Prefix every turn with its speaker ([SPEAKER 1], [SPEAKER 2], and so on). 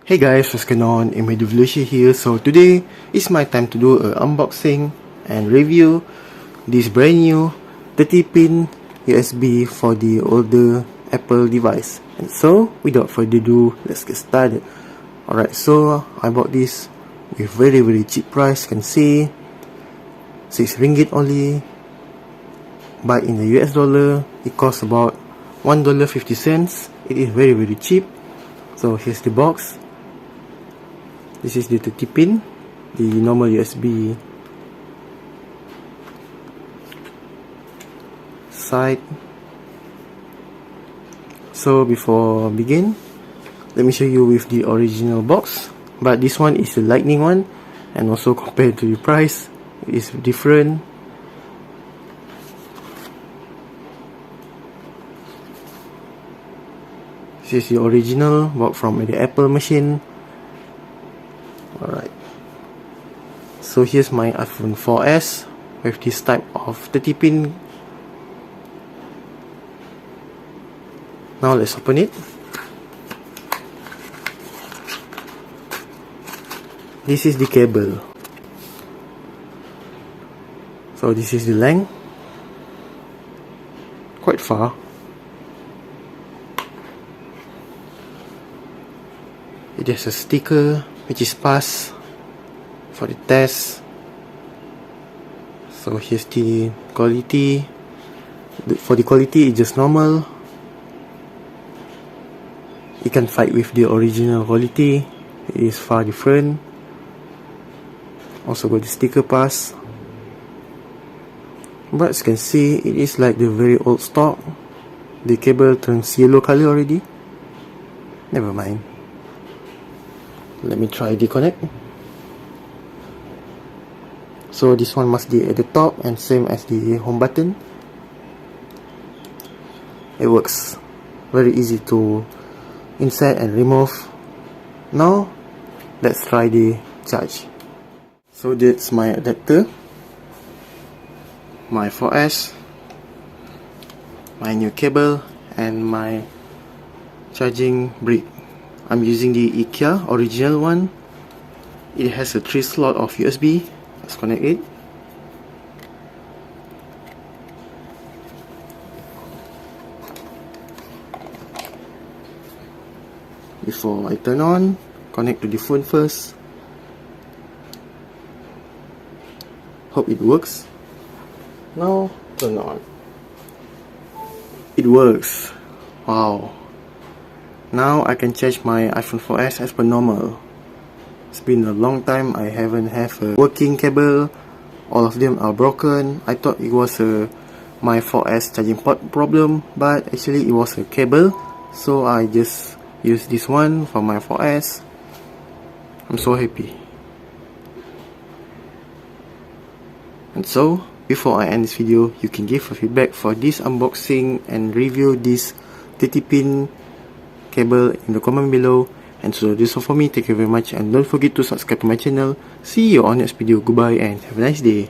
[SPEAKER 1] Hey guys, what's going on? Emeduvolution here. So today is my time to do an unboxing and review this brand new 30-pin USB for the older Apple device. And so without further ado, let's get started. Alright, so I bought this with very cheap price. You can see 6 ringgit only, but in the US dollar it costs about $1.50. It is very cheap. So here's the box. This is the 30-pin, the normal USB side. So before begin, let me show you with the original box. But this one is the lightning one, and also compared to the price, it is different. This is the original, bought from the Apple machine. Alright, so here's my iPhone 4S with this type of 30-pin. Now let's open it. This is the cable. So this is the length, quite far. It has a sticker which is passed for the test. So here's the quality. For the quality, it's just normal. You can fight with the original quality. It is far different. Also got the sticker pass. But as you can see, it is like the very old stock. The cable turns yellow color already. Never mind. Let me try disconnect. So this one must be at the top and same as the home button. It works very easy to insert and remove. Now let's try the charge. So that's my adapter, my 4S, my new cable, and my charging brick. I'm using the IKEA original one. It has a 3 slot of USB. Let's connect it. Before I turn on, connect to the phone first. Hope it works. Now turn on. It works. Wow. Now I can charge my iPhone 4S as per normal. It's been a long time I haven't have a working cable. All of them are broken. I thought it was my 4S charging port problem, but actually it was a cable. So I just use this one for my 4S. I'm so happy. And so before I end this video, you can give a feedback for this unboxing and review this 30-pin cable in the comment below. And so this is all for me. Thank you very much, and don't forget to subscribe to my channel. See you on next video. Goodbye and have a nice day.